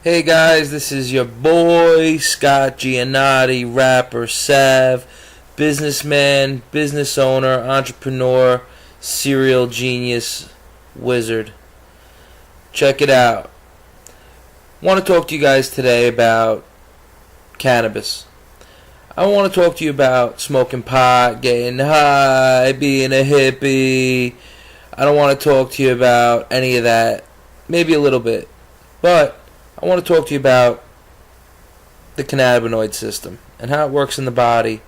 Hey guys, this is your boy Scott Giannotti, rapper Sav, businessman, business owner, entrepreneur, serial genius, wizard. Check it out. I want to talk to you guys today about cannabis. I want to talk to you about smoking pot, getting high, being a hippie. I don't want to talk to you about any of that. Maybe a little bit. But I want to talk to you about the cannabinoid system and how it works in the body.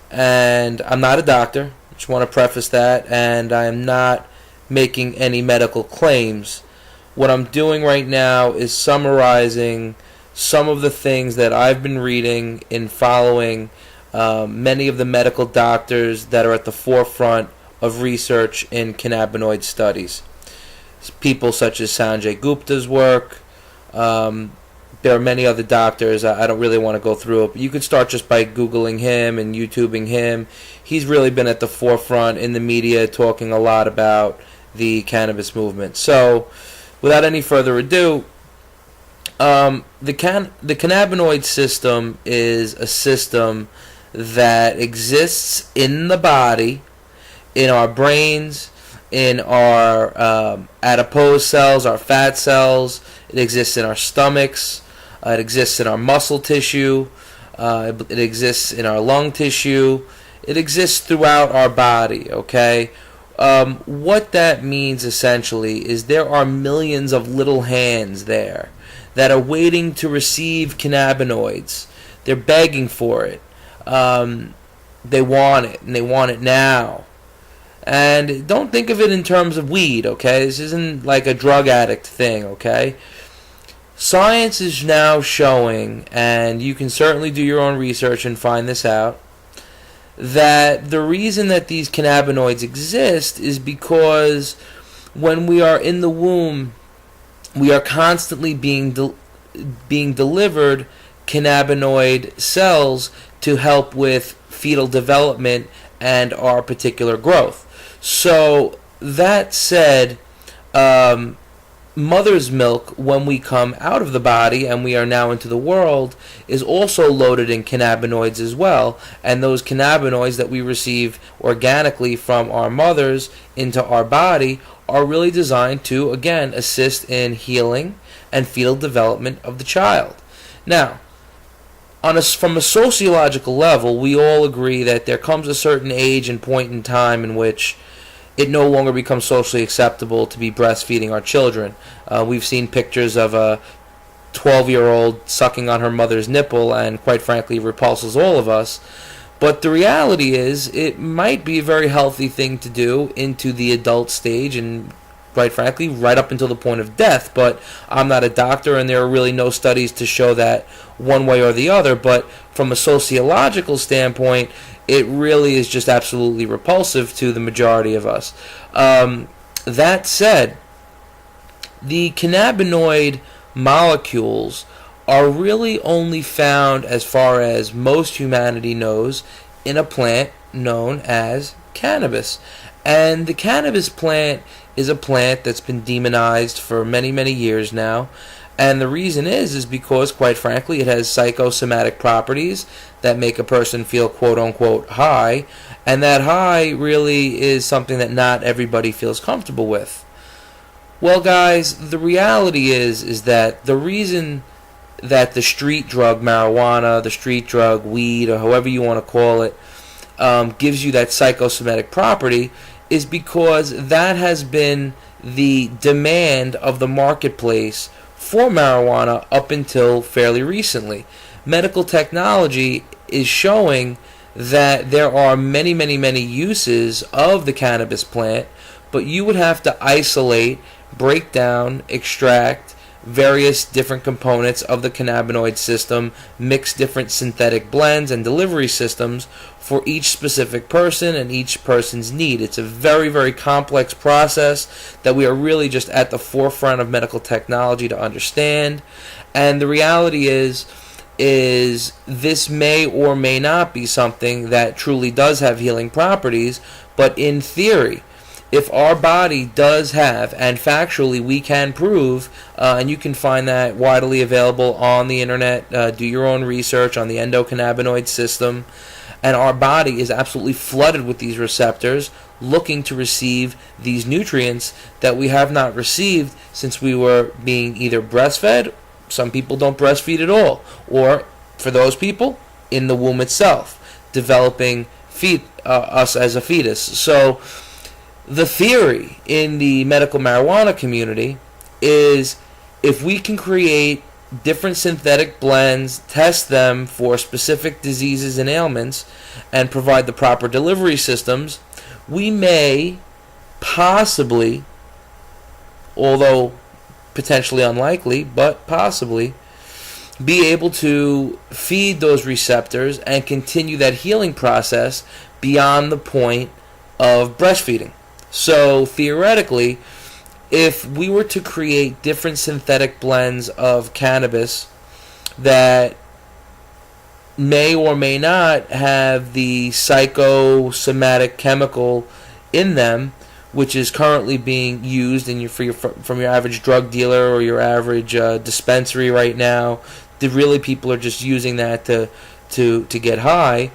And I'm not a doctor. I just want to preface that. And I am not making any medical claims. What I'm doing right now is summarizing some of the things that I've been reading in following many of the medical doctors that are at the forefront of research in cannabinoid studies. People such as Sanjay Gupta's work. There are many other doctors. I don't really want to go through it. But you could start just by Googling him and YouTubing him. He's really been at the forefront in the media talking a lot about the cannabis movement. So, without any further ado, the cannabinoid system is a system that exists in the body, in our brains, in our adipose cells, our fat cells. It exists in our stomachs. It exists in our muscle tissue. It exists in our lung tissue. It exists throughout our body, okay? What that means essentially is there are millions of little hands there that are waiting to receive cannabinoids. They're begging for it. They want it, and they want it now. And don't think of it in terms of weed, okay? This isn't like a drug addict thing, okay? Science is now showing, and you can certainly do your own research and find this out, that the reason that these cannabinoids exist is because when we are in the womb, we are constantly being delivered cannabinoid cells to help with fetal development and our particular growth. So, that said, mother's milk, when we come out of the body and we are now into the world, is also loaded in cannabinoids as well. And those cannabinoids that we receive organically from our mothers into our body are really designed to, again, assist in healing and fetal development of the child. Now, from a sociological level, we all agree that there comes a certain age and point in time in which it no longer becomes socially acceptable to be breastfeeding our children. We've seen pictures of a 12-year-old sucking on her mother's nipple, and quite frankly repulses all of us. But the reality is, it might be a very healthy thing to do into the adult stage, and quite frankly, right up until the point of death. But I'm not a doctor, and there are really no studies to show that one way or the other. But from a sociological standpoint, it really is just absolutely repulsive to the majority of us. That said, the cannabinoid molecules are really only found, as far as most humanity knows, in a plant known as cannabis. And the cannabis plant is a plant that's been demonized for many, many years now. And the reason is because, quite frankly, it has psychosomatic properties that make a person feel quote-unquote high, and that high really is something that not everybody feels comfortable with. Well, guys, the reality is that the reason that the street drug marijuana, the street drug weed, or however you want to call it, gives you that psychosomatic property is because that has been the demand of the marketplace for marijuana up until fairly recently. Medical technology is showing that there are many, many, many uses of the cannabis plant, but you would have to isolate, break down, extract various different components of the cannabinoid system, mix different synthetic blends and delivery systems for each specific person and each person's need. It's a very, very complex process that we are really just at the forefront of medical technology to understand. And the reality is this may or may not be something that truly does have healing properties, but in theory, if our body does have, and factually we can prove, and you can find that widely available on the internet, do your own research on the endocannabinoid system, and our body is absolutely flooded with these receptors looking to receive these nutrients that we have not received since we were being either breastfed, some people don't breastfeed at all, or for those people, in the womb itself, developing us as a fetus. So the theory in the medical marijuana community is if we can create different synthetic blends, test them for specific diseases and ailments, and provide the proper delivery systems, we may possibly, although potentially unlikely, but possibly, be able to feed those receptors and continue that healing process beyond the point of breastfeeding. So theoretically, if we were to create different synthetic blends of cannabis that may or may not have the psychosomatic chemical in them, which is currently being used from your average drug dealer or your average dispensary right now, really people are just using that to get high.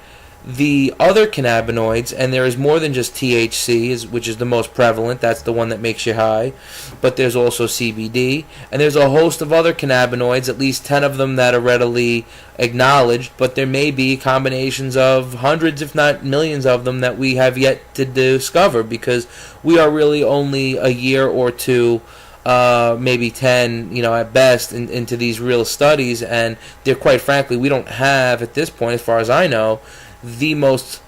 The other cannabinoids, and there is more than just THC, which is the most prevalent, that's the one that makes you high, but there's also CBD, and there's a host of other cannabinoids, at least 10 of them that are readily acknowledged, but there may be combinations of hundreds, if not millions of them that we have yet to discover, because we are really only a year or two, maybe 10, at best, into these real studies, and they're, quite frankly, we don't have, at this point, as far as I know, the most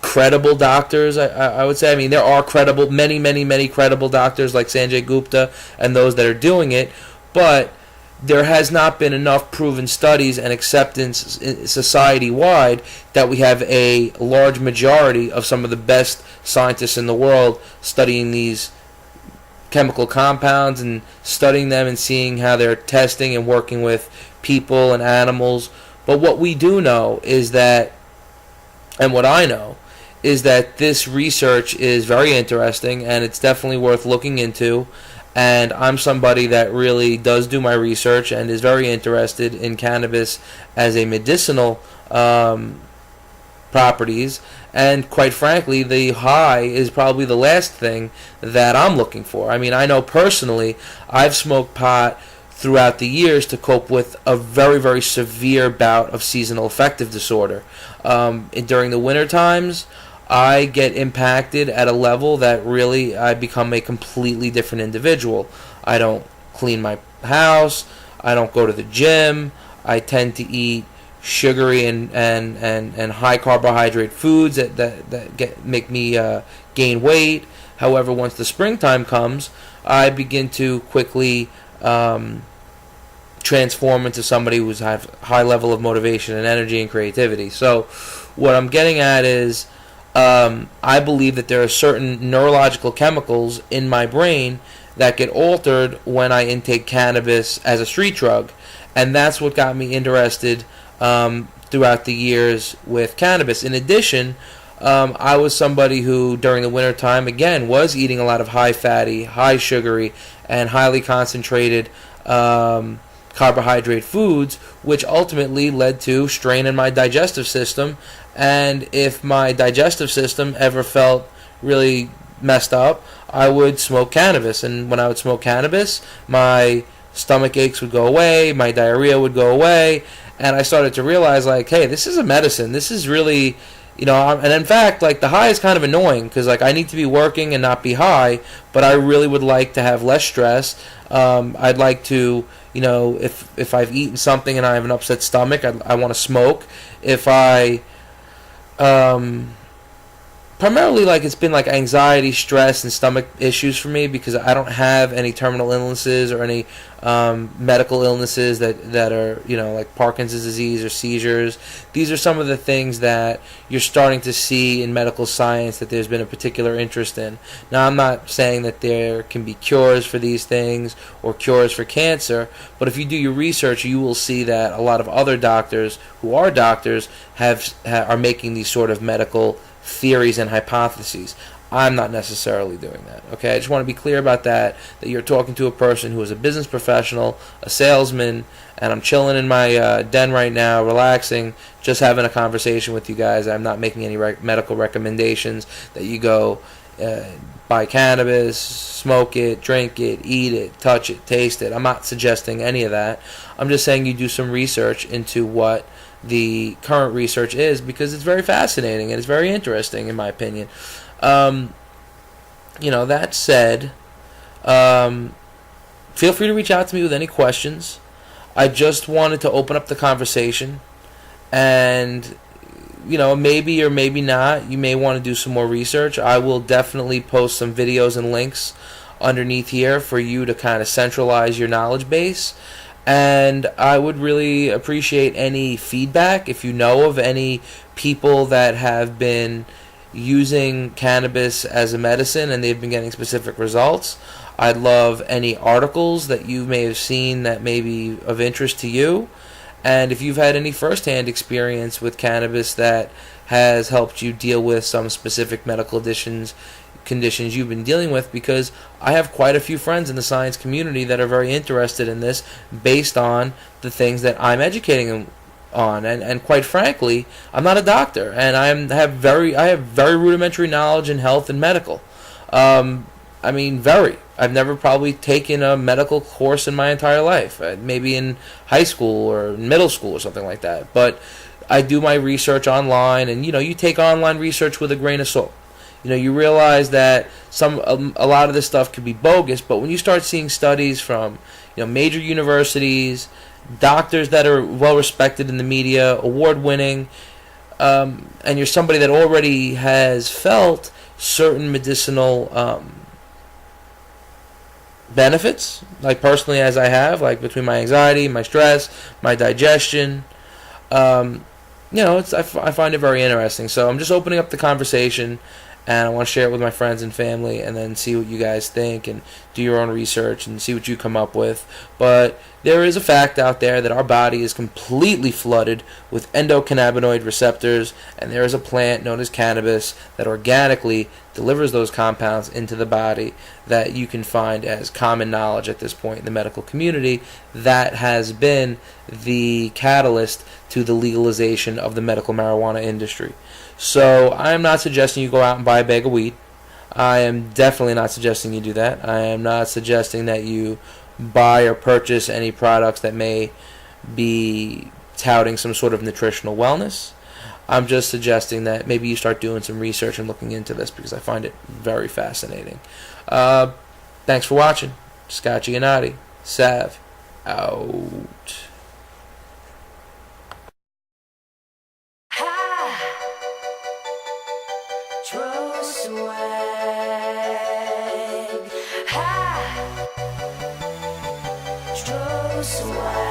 credible doctors, I would say. I mean, there are credible, many credible doctors like Sanjay Gupta and those that are doing it, but there has not been enough proven studies and acceptance society-wide that we have a large majority of some of the best scientists in the world studying these chemical compounds and studying them and seeing how they're testing and working with people and animals. But what we do know is that, and what I know, is that this research is very interesting and it's definitely worth looking into. And I'm somebody that really does do my research and is very interested in cannabis as a medicinal properties. And quite frankly, the high is probably the last thing that I'm looking for. I mean, I know personally, I've smoked pot throughout the years to cope with a very severe bout of seasonal affective disorder. During the winter times, I get impacted at a level that really I become a completely different individual. I don't clean my house. I don't go to the gym. I tend to eat sugary and high carbohydrate foods that make me gain weight. However, once the springtime comes, I begin to quickly transform into somebody who's have high level of motivation and energy and creativity. So what I'm getting at is I believe that there are certain neurological chemicals in my brain that get altered when I intake cannabis as a street drug, and that's what got me interested throughout the years with cannabis. In addition, I was somebody who during the winter time again was eating a lot of high fatty, high sugary, and highly concentrated carbohydrate foods, which ultimately led to strain in my digestive system. And if my digestive system ever felt really messed up, I would smoke cannabis. And when I would smoke cannabis, my stomach aches would go away, my diarrhea would go away, and I started to realize, like, hey, this is a medicine. This is really, and in fact, like, the high is kind of annoying because, like, I need to be working and not be high, but I really would like to have less stress. I'd like to, if I've eaten something and I have an upset stomach, I want to smoke. If I, primarily, like, it's been like anxiety, stress, and stomach issues for me because I don't have any terminal illnesses or any medical illnesses that are, like Parkinson's disease or seizures. These are some of the things that you're starting to see in medical science that there's been a particular interest in. Now, I'm not saying that there can be cures for these things or cures for cancer, but if you do your research, you will see that a lot of other doctors who are doctors are making these sort of medical theories and hypotheses. I'm not necessarily doing that. Okay, I just want to be clear about that. That you're talking to a person who is a business professional, a salesman, and I'm chilling in my den right now, relaxing, just having a conversation with you guys. I'm not making any medical recommendations that you go buy cannabis, smoke it, drink it, eat it, touch it, taste it. I'm not suggesting any of that. I'm just saying you do some research into what the current research is, because it's very fascinating and it's very interesting in my opinion. That said, feel free to reach out to me with any questions. I just wanted to open up the conversation, and maybe or maybe not, you may want to do some more research. I will definitely post some videos and links underneath here for you to kind of centralize your knowledge base. And I would really appreciate any feedback. If you know of any people that have been using cannabis as a medicine and they've been getting specific results, I'd love any articles that you may have seen that may be of interest to you. And if you've had any firsthand experience with cannabis that has helped you deal with some specific medical conditions you've been dealing with, because I have quite a few friends in the science community that are very interested in this based on the things that I'm educating them on. And quite frankly, I'm not a doctor, and I have very rudimentary knowledge in health and medical. I've never probably taken a medical course in my entire life, maybe in high school or middle school or something like that. But I do my research online, and you take online research with a grain of salt. You realize that a lot of this stuff could be bogus, but when you start seeing studies from major universities, doctors that are well respected in the media, award winning, and you're somebody that already has felt certain medicinal benefits, like personally as I have, like between my anxiety, my stress, my digestion, I find it very interesting. So I'm just opening up the conversation, and I want to share it with my friends and family, and then see what you guys think, and do your own research and see what you come up with. But there is a fact out there that our body is completely flooded with endocannabinoid receptors, and there is a plant known as cannabis that organically delivers those compounds into the body that you can find as common knowledge at this point in the medical community that has been the catalyst to the legalization of the medical marijuana industry. So I am not suggesting you go out and buy a bag of weed. I am definitely not suggesting you do that. I am not suggesting that you buy or purchase any products that may be touting some sort of nutritional wellness. I'm just suggesting that maybe you start doing some research and looking into this, because I find it very fascinating. Thanks for watching. Scott Giannotti, Sav, out. True swag, true swag,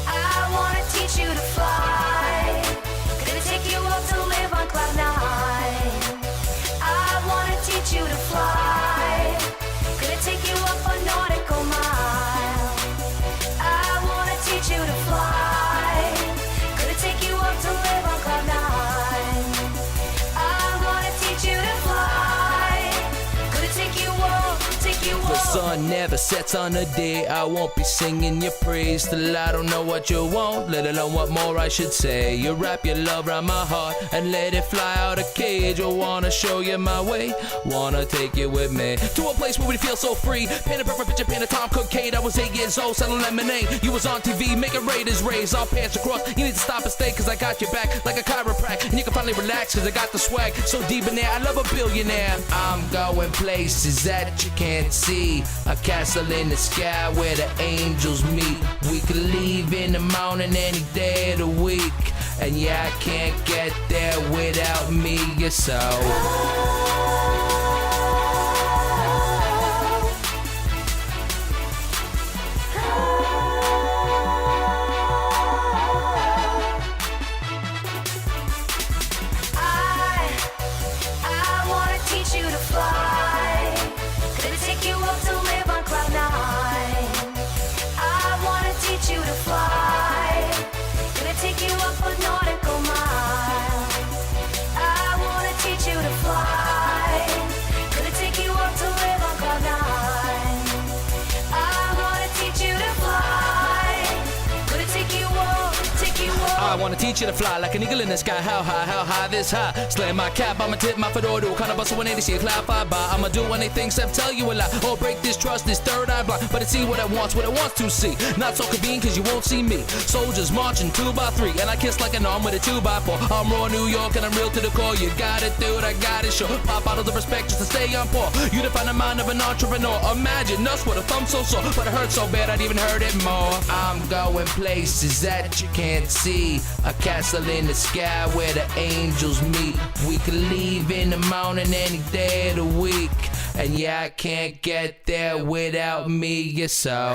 I wanna teach you to fly. Gonna take you up to live on cloud nine. I wanna teach you to fly. Gonna take you up a nautical mile. I wanna teach you to fly. Gonna take you up to live on cloud nine. I wanna teach you to fly. Gonna take you up, take you up. The sun never sets on a day I won't be singing your praise till I don't know what you want, let alone what more I should say. You wrap your love around my heart and let it fly out a cage. I wanna show you my way, wanna take you with me to a place where we feel so free. Paint a perfect picture, paint a Tom Cook Kate. I was 8 years old selling lemonade. You was on TV making Raiders raise all pants across. You need to stop and stay cause I got your back like a chiropractor, and you can finally relax cause I got the swag so deep in there. I love a billionaire. I'm going places that you can't see. A castle in the sky where the angels meet. We could leave in the morning any day of the week, and yeah, I can't get there without me. You're so I wanna teach you to fly like an eagle in the sky. How high, this high. Slam my cap, I'ma tip my fedora, do kind of bustle 180, see a cloud fly by. I'ma do anything except tell you a lie, or break this trust, this third eye blind. But I see what I wants to see. Not so convenient cause you won't see me. Soldiers marching 2 by 3, and I kiss like an arm with a 2 by 4. I'm raw New York and I'm real to the core. You got it, dude, I got it, sure. Pop out of the respect just to stay on par. You define the mind of an entrepreneur. Imagine us with a thumb so sore, but it hurts so bad I'd even hurt it more. I'm going places that you can't see. A castle in the sky where the angels meet. We could leave in the morning any day of the week. And yeah, I can't get there without me, so